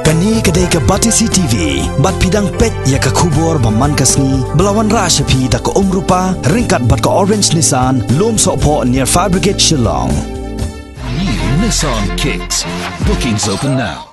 Kani kedai ke Batisi TV, bat pidang pet ya ke kubur baman kasni, belawan rasa pi da ke rupa, ringkat bat ke Orange Nissan, lom sokpo near Fire Brigade Shillong. New Nissan Kicks. Bookings open now.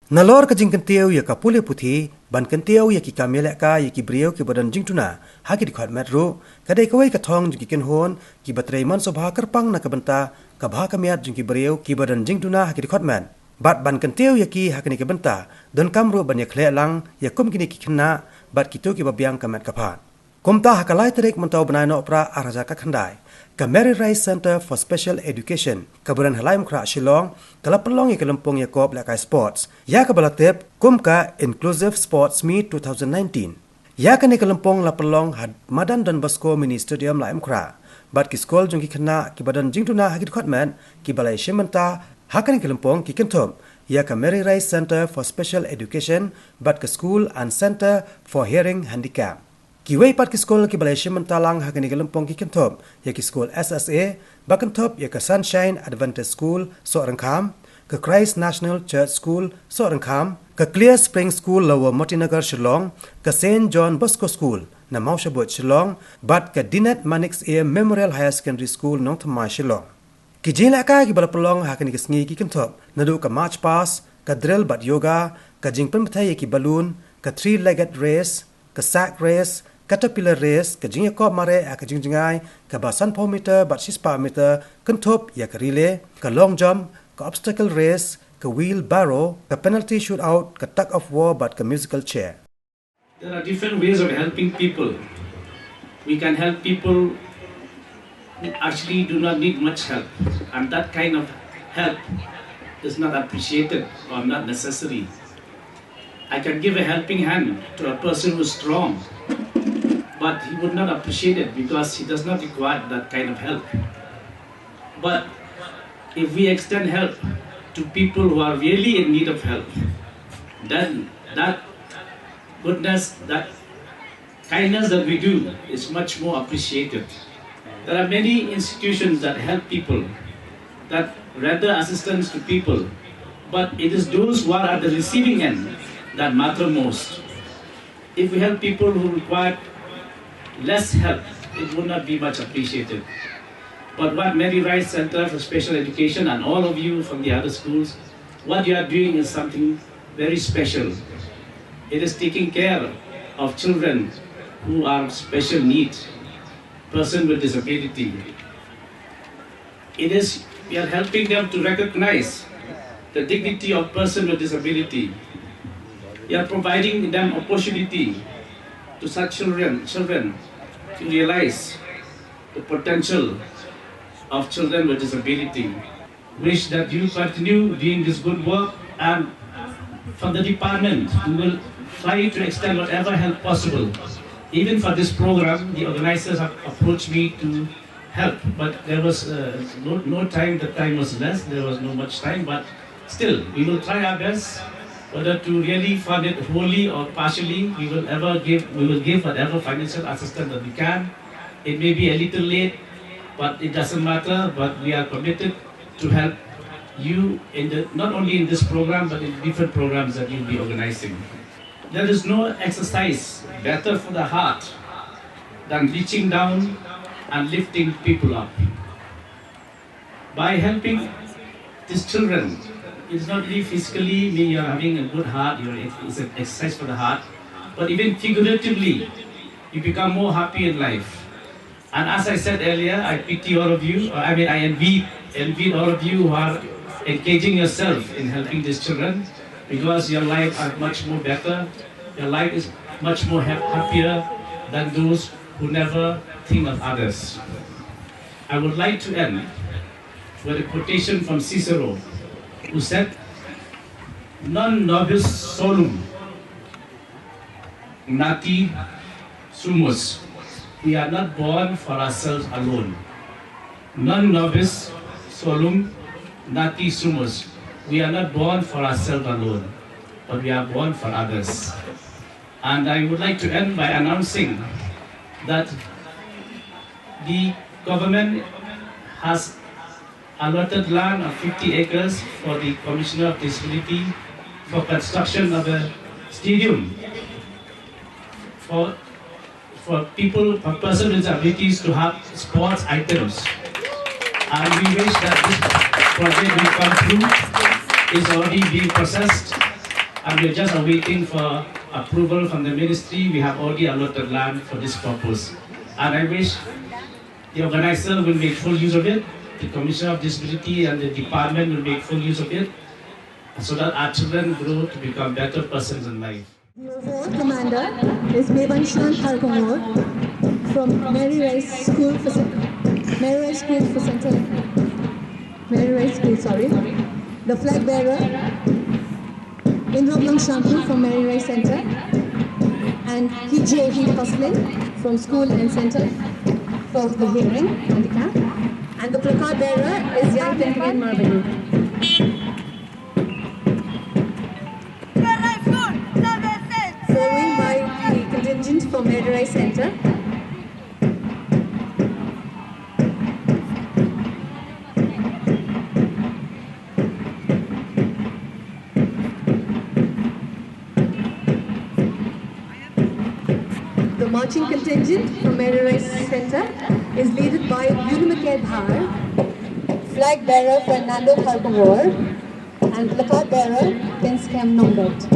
Nalor ka jingkentiau ya ka pule puthi, ban kentiau ya ki kamelek ka ya ki briau ki badan jingtuna, ha ki dikhot metro, kadai kawai ka thong jing ki kenhon, ki batrai man sobha kerpang na ka benta, ka bha ka miat jing ki briau ki badan jingtuna ha ki dikhot men. Bat ban kentiau ya ki ha ki benta, don kamro ban ya khle lang ya kum kini ki khna, bat ki to ki babiang ka met ka phat. Kumta ha ka lai tarik mentau banai no pra araja ka khandai. Ka Mary Rice Center for Special Education, kaburan Halaim Kra Shillong, kalapalong ya Kalampong Yakob Lakai Sports, ya ka balatip kum ka Inclusive Sports Meet 2019. Ya ka ni Kalampong lapalong had Madan Don Bosco Mini Stadium Laim Kra, bat ki skol jung ki khna ki badan jingtuna hagit khotman ki balai shimanta ha ka ni Kalampong ki kentom, ya ka Mary Rice Center for Special Education, bat ka School and Center for Hearing Handicap. Kiway pat ki skol ki balai shimentalang ha kani Kalampong ki kentop ya ki skol SSA bakentop ya ka Sunshine Adventist School so Rangkham ka Christ National Church School so Rangkham ka Clear Spring School Lower Motinagar Shillong ka St John Bosco School na Maushabot Shillong bat ka Dinet Manix A Memorial Higher Secondary School Nong Thamai Shillong ki jila ka ki balapalong ha kani ki sngi ki kentop nadu ka march pass ka drill bat yoga ka jingpen pathai ki balloon ka three-legged race ka sack race Caterpillar race ka jingya ko mare ka jingjingai ka basan meter bat sispa meter kentop ya ka relay ka long jump ka obstacle race ka wheelbarrow ka penalty shootout ka tug of war bat ka musical chair. There are different ways of helping people. We can help people who actually do not need much help, and that kind of help is not appreciated or not necessary. I can give a helping hand to a person who is strong, but he would not appreciate it because he does not require that kind of help. But if we extend help to people who are really in need of help, then that goodness, that kindness that we do is much more appreciated. There are many institutions that help people, that render assistance to people, but it is those who are at the receiving end that matter most. If we help people who require less help, it would not be much appreciated. But what Mary Rice Center for Special Education and all of you from the other schools, what you are doing is something very special. It is taking care of children who are special needs, person with disability. We are helping them to recognize the dignity of person with disability. We are providing them opportunity to such children to realize the potential of children with disability. Wish that you continue doing this good work, and from the department we will try to extend whatever help possible. Even for this program, the organizers have approached me to help, but there was no time. The time was less. There was no much time, but still we will try our best. Whether to really fund it wholly or partially, we will give whatever financial assistance that we can. It may be a little late, but it doesn't matter. But we are committed to help you not only in this program, but in different programs that you'll be organizing. There is no exercise better for the heart than reaching down and lifting people up. By helping these children, it's not only physically mean you're having a good heart, it's an exercise for the heart, but even figuratively, you become more happy in life. And as I said earlier, I pity all of you, I envy all of you who are engaging yourself in helping these children, because your life are much more better, your life is much more happier than those who never think of others. I would like to end with a quotation from Cicero, who said, "Non nobis solum, nati sumus." We are not born for ourselves alone. Non nobis solum, nati sumus. We are not born for ourselves alone, but we are born for others. And I would like to end by announcing that the government has allotted land of 50 acres for the Commissioner of Disability for construction of a stadium for people, for persons with disabilities to have sports items. And we wish that this project will come through. It's already being processed, and we're just awaiting for approval from the ministry. We have already allotted land for this purpose. And I wish the organizer will make full use of it, the Commissioner of Disability and the department will make full use of it, so that our children grow to become better persons in life. The overall commander is Mevanshan Harkamor from Mary Rice School for Center. The flag bearer, Indra Shampoo from Mary Rice Center, and Hijohi Paslin from School and Center for the Hearing Handicap, and the placard bearer is Young Penguin Marvin. Following by the contingent from Mary Rice Center. The marching contingent from Mary Rice Center is led by Unimake Dhar, flag bearer Fernando Harkamor, and placard bearer Penskam Nombet.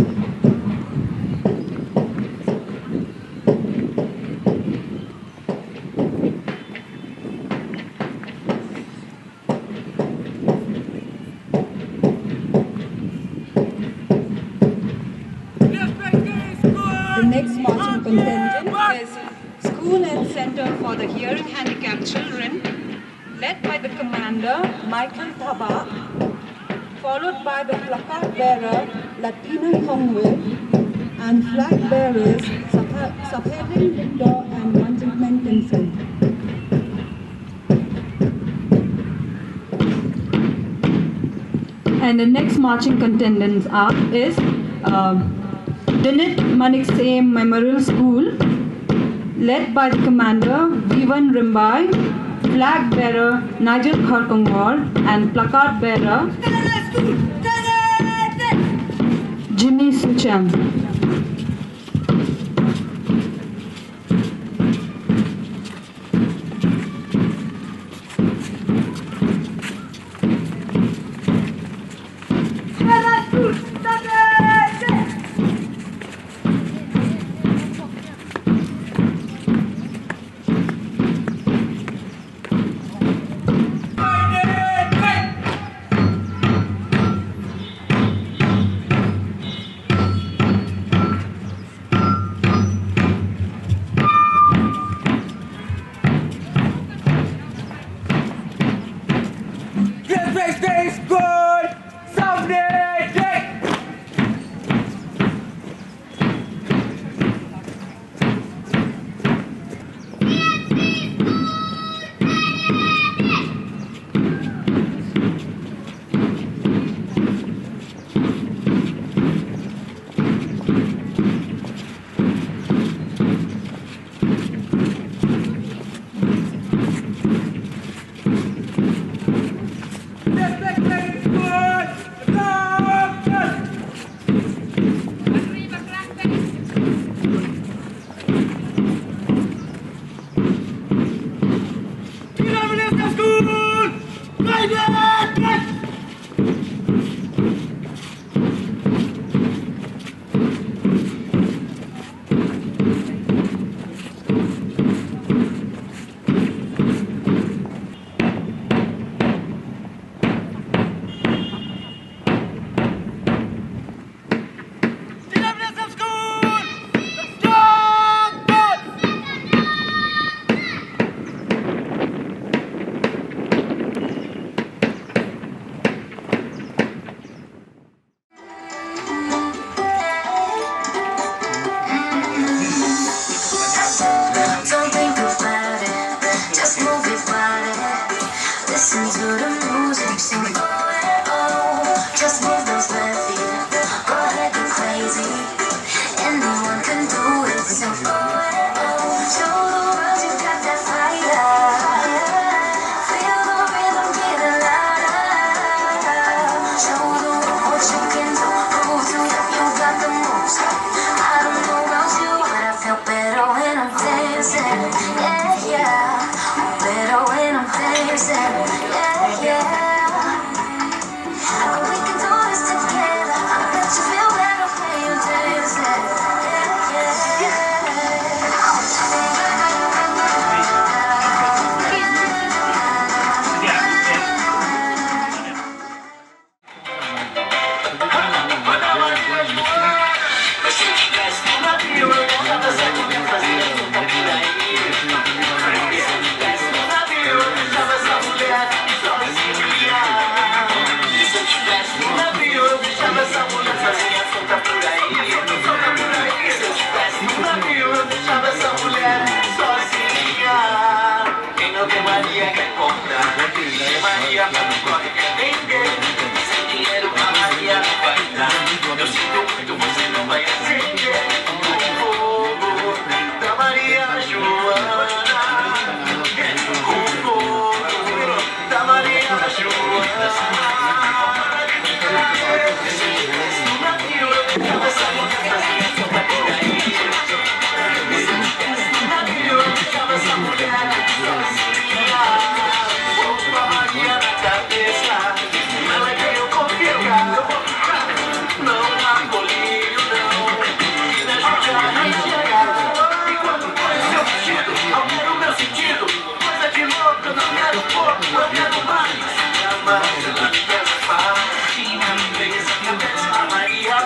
The next marching contingent is School and Center for the Hearing Handicapped Children, led by the commander Michael Thaba, followed by the placard bearer Latina Hongwil, and flag bearers Saphelin Victor and Manjingmen Vincent. And the next marching contingents is Dinit Maniksay Memorial School, led by the commander Vivan Rimbai, flag bearer Nigel Kharkongwar, and placard bearer Jimmy Sucham.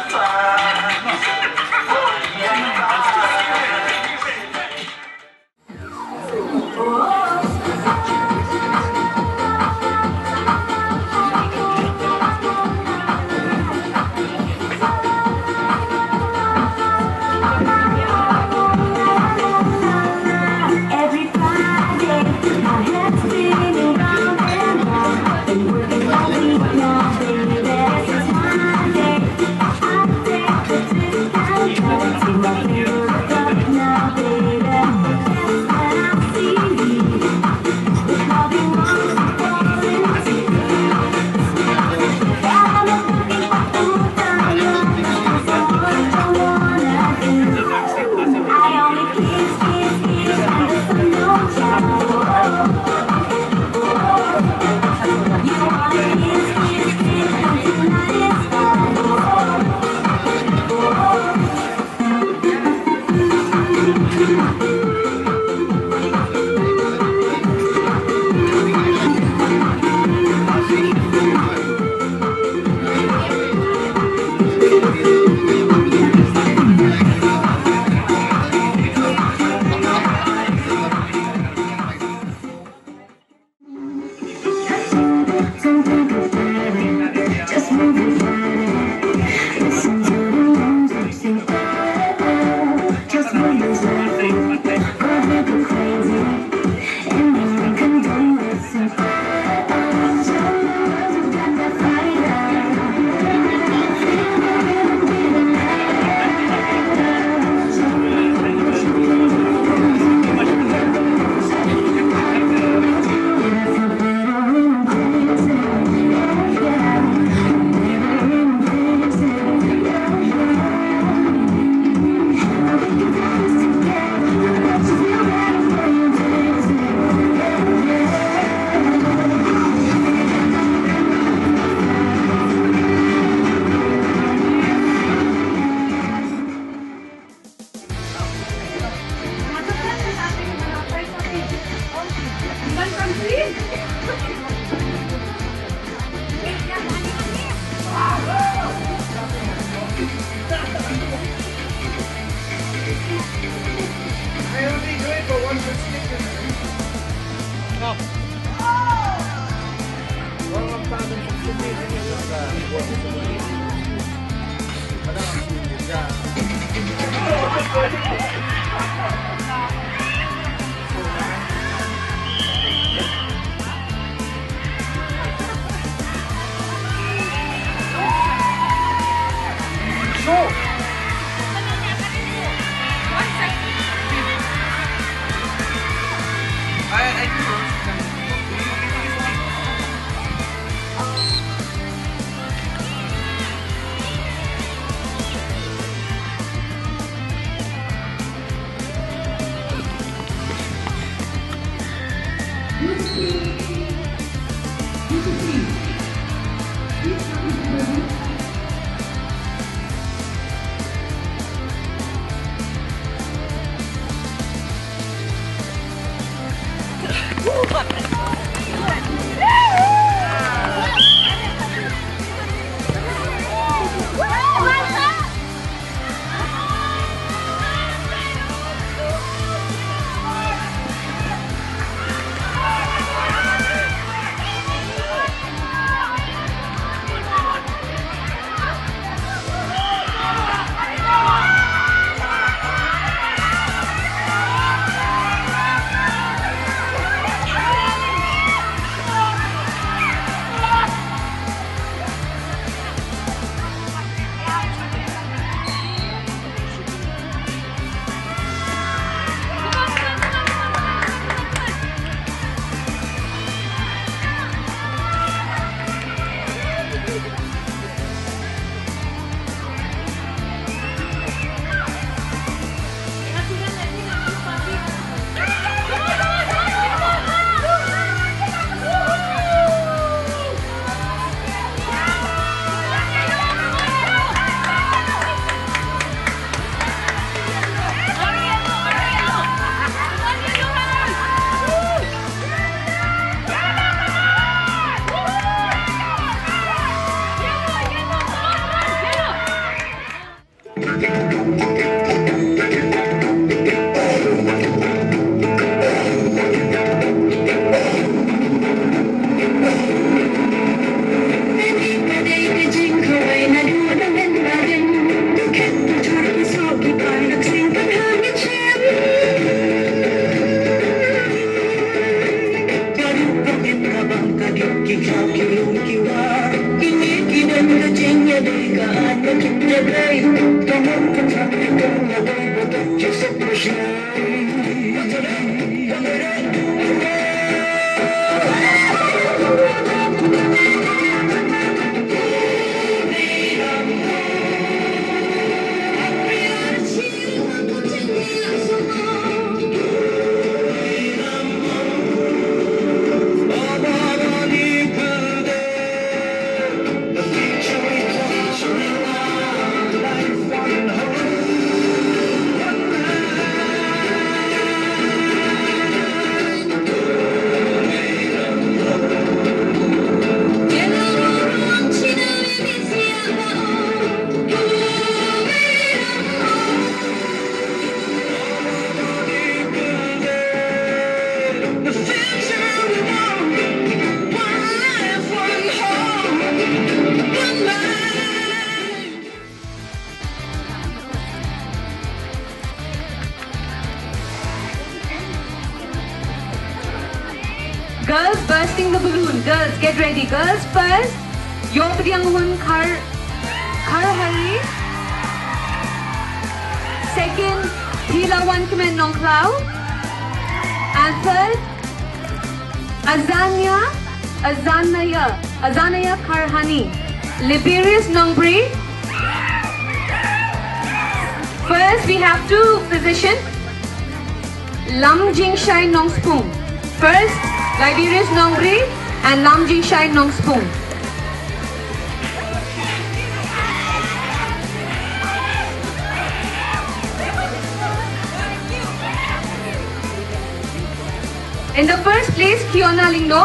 Every Friday, my head's spinning round and round. Been working all week now, baby. It's Monday. I take the discount card. See my favorite cup now, baby. That's when I see you. There's nothing wrong with falling asleep. I'm not looking for full time. So what you wanna do? I only kiss and there's some no child. You wanna kiss, and tonight is just move your body. Listen to the music, sing just move your body. Go a little crazy, and then we can do it. Sing show the world you got that fire. Feel the rhythm, be the night. Show me Girls bursting the balloon. Girls, get ready. Girls first. Yobrianghun Khar Hari. Second, Hilawan Kimen Nongklau. And third, Azanaya Karhani. Liberius Nongbri. First, we have two physicians. Lam Jingshai Nongspung. First, Liberius Nongbri and Lam Jingshai Nongspung. In the first place, Kiona Lindo.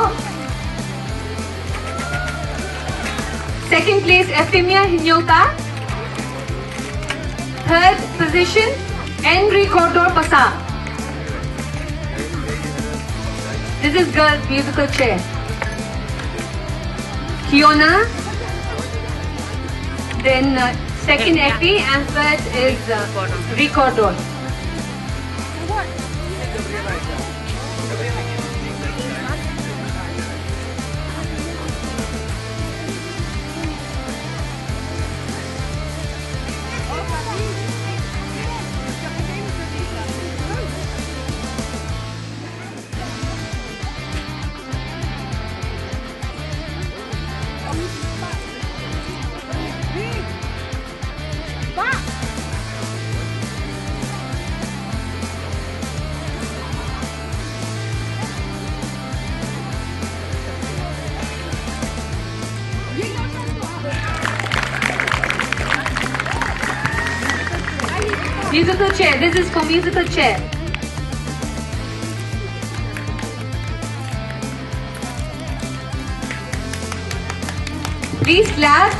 Second place, Ephemia Hinyota. Third position, Henry Cordor Pasa. This is girls' musical chair. Kiona. Then second Effie and third is Recordor. Musical chair. This is for musical chair. Please clap.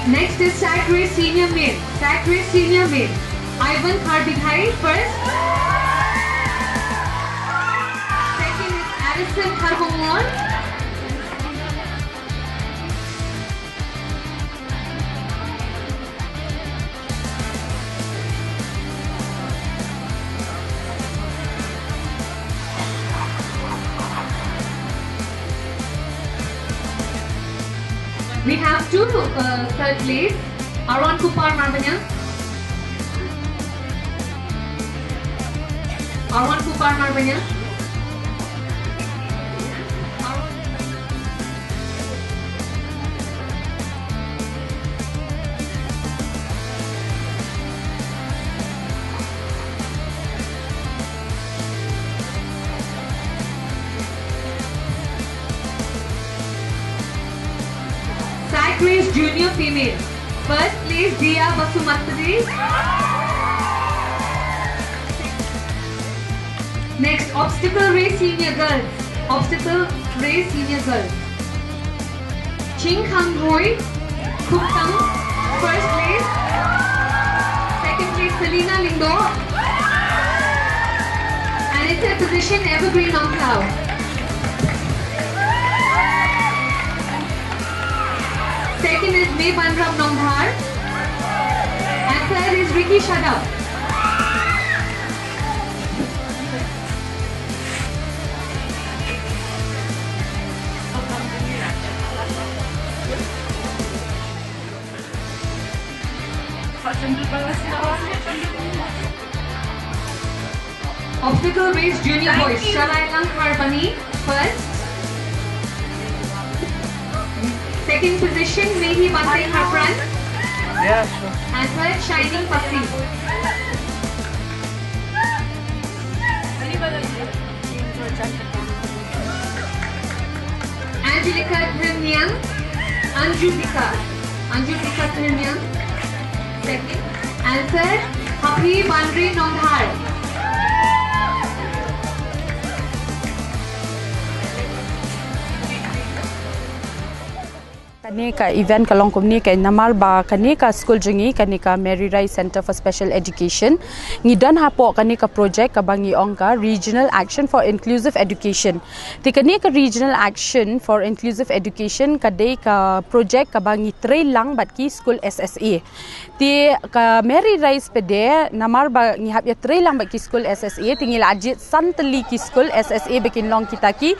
Next is Sacred Senior Male. Sacred Senior Male. Ivan Kharbidhai first. Second is Alison Kharbomon. We have two third place. Arwan Kupar Marbanya. Arwan Kupar Marbanya. Sack race junior female. First place Dia Basumatri. Next obstacle race senior girls. Obstacle race senior girls. Ching Khang Roy, Kuptang. First place. Second place Selina Lindo. And it's a position Evergreen Nongklau. Second is May Banram Nongdhar. And third is Ricky Shadab. Obstacle race junior boys. Shalai Lang Harbani first. Second position, Mehi Bante Hapran. Yeah, sure. And third, Shining Pasi. Angelica Trimniang. Anjulika Trimniang. Second. And third, Happy Bandri Nongdhar. Kani ka event kalong kumni kay namar ba kani ka school jungi kani ka Mary Rice Center for Special Education ngidan hapo kani ka project kabangi ongka Regional Action for Inclusive Education. Ti kani ka Regional Action for Inclusive Education kadai ka project kabangi tray lang bat ki school SSA. Ti ka Mary Rice pede namar ba ngihap ya tray lang bat ki school SSA tingil ajit santali ki school SSA bekin long kita ki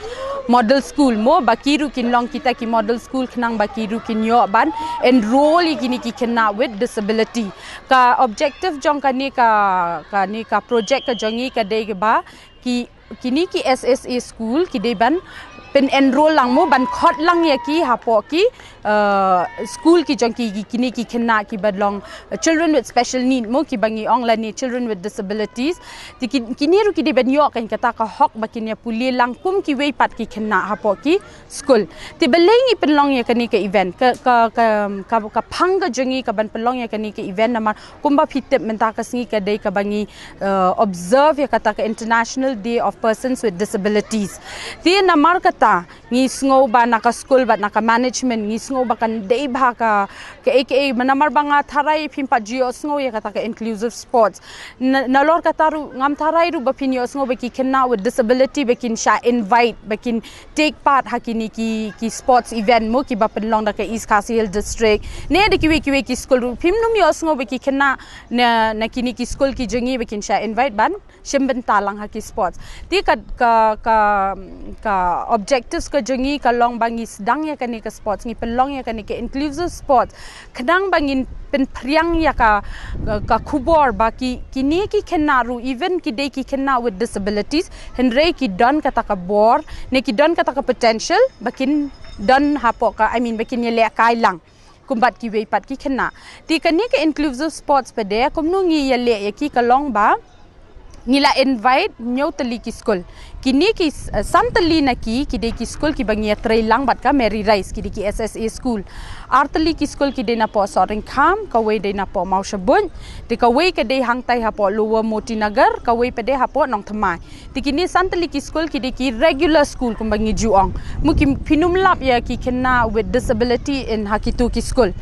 model school mo bakiru kin long kita ki model school khnang kiru kinyo ban enroll kini ki kena with disability ka objective jong kani ka project ka jongi ka dei ba ki kini ki SSA school ki dei ban pen enroll lang mo ban khot lang ya ki hapo ki school ki jong ki kini ki kena ki badlong children with special need mo ki bangi ongla ni children with disabilities ti kini ru ki dei ban yo kan kata ka hok bakinya puli lang kum ki wei pat ki kena hapo ki school ti belengi penlong ya kani ka event ka phanga jongi ka ban penlong ya kani ka event namar kumba phitep menta ka singi ka dei ka bangi observe ya kata ka International Day of Persons with Disabilities ti namar kata ngi sngo ba naka school ba naka management ngi sngo ba kan dei ba ka aka manamar ba nga tharai phimpa geo sngo ya kata ka inclusive sports nalor kata ru ngam tharai ru ba pinyo sngo ba ki kena with disability bakin sha invite bakin take part hakini ki sports event mo ki ba penlong da ka East Khasi Hill district ne de ki school ru phimnum yo sngo ba ki kena na kini ki school ki jongi bakin sha invite ban shimben talang ha ki sports ti ka objectives ka jongi ka long bangi sedang ya kani ka sports ngi pelong ya kani ka inclusive sports kadang bangin pen priang ya ka khubor ba kini ki kenaru even ki dei ki kena with disabilities henre ki don kata ka bor ne ki don kata ka potential bakin don hapo ka bakin ye le kai lang kumbat ki wei pat ki kena ti kani ka inclusive sports pede komnu ngi ye le ki ka long ba nila invite nyau tali ki school kini ki santali na ki dei ki school ki bangia tray lang bat ka Mary Rice ki ki SSA school artali ki school ki dei na po soring kham ka wei dei na po mau shabun ti ka wei ka dei hang tai ha po Lower Moti Nagar ka wei pede ha po nong thamai ti kini santali ki school ki dei ki regular school kum bangi juong mu ki pinum lap ya ki kena with disability in hakitu ki school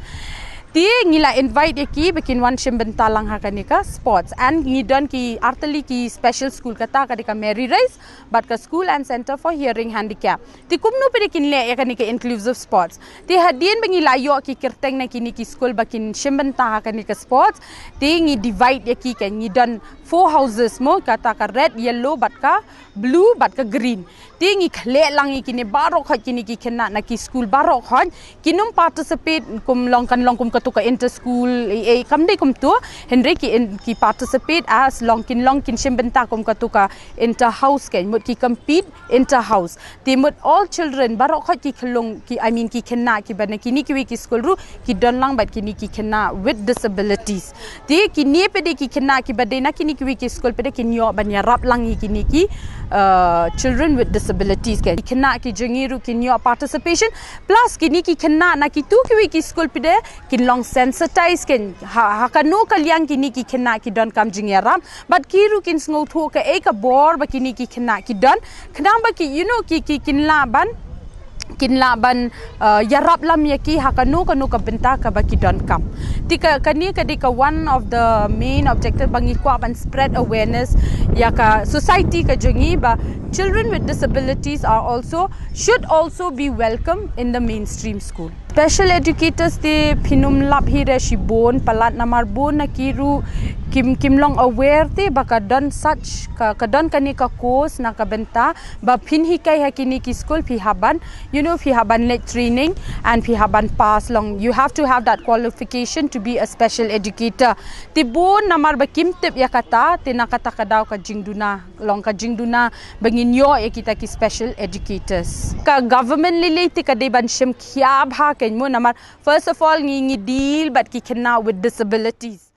Ti ngila invite ki bikin wan shim bentalang ha kanika sports and ngidan ki artali ki special school kata kadika Mary Rice but ka school and center for hearing handicap. Ti kumno pede kin le ya kanika inclusive sports. Ti hadien bangila yo ki kirteng na kini ki school bakin shim benta ha kanika sports. Ti ngi divide ya ki kan ngidan 4 houses mo kata ka red, yellow but ka blue but ka green. Ti ngi khle lang kini barok ha kini ki kena na ki school barok ha kinum participate kum long kum katuka inter school kam dei kum tu Henry ki participate as long kin shimbenta kum katuka inter house ken mut ki compete inter house ti mut all children barok khat ki khlong ki I mean ki kena ki bana kini ki school ru ki don lang bat kini ki kena with disabilities ti kini pede ki kena ki bade na kini ki school pede kinyo banya rap lang kini ki children with disabilities ken kena ki jengiru kinyo participation plus kini ki kena na ki tu ki school pede kin long sensitize ken hakano kalyang kini ki kena ki don kam jingeram but kiru kin sngo thu ka ka bor ba kini ki kena ki don kena ba ki you know ki kin laban yarap lam yaki hakano kanu ka benta ka ba ki don kam tika kani kadika one of the main objective bangi kwa ban spread awareness ya ka society ka jungi ba children with disabilities should also be welcome in the mainstream school. Special educators te pinum lap hi reshi bon palat namar bon na kiru kim long aware te baka don such ka don kani ka course na ka benta ba pin hi kai hakini ki school phi haban you know phi haban let training and phi haban pass long you have to have that qualification to be a special educator ti bon namar ba kim tip ya kata te nakata kadaw ka jingduna bangin yo kita ki special educators ka government liliti ka deban shim khia bha ken mo namar first of all ngi deal but ki kena with disabilities.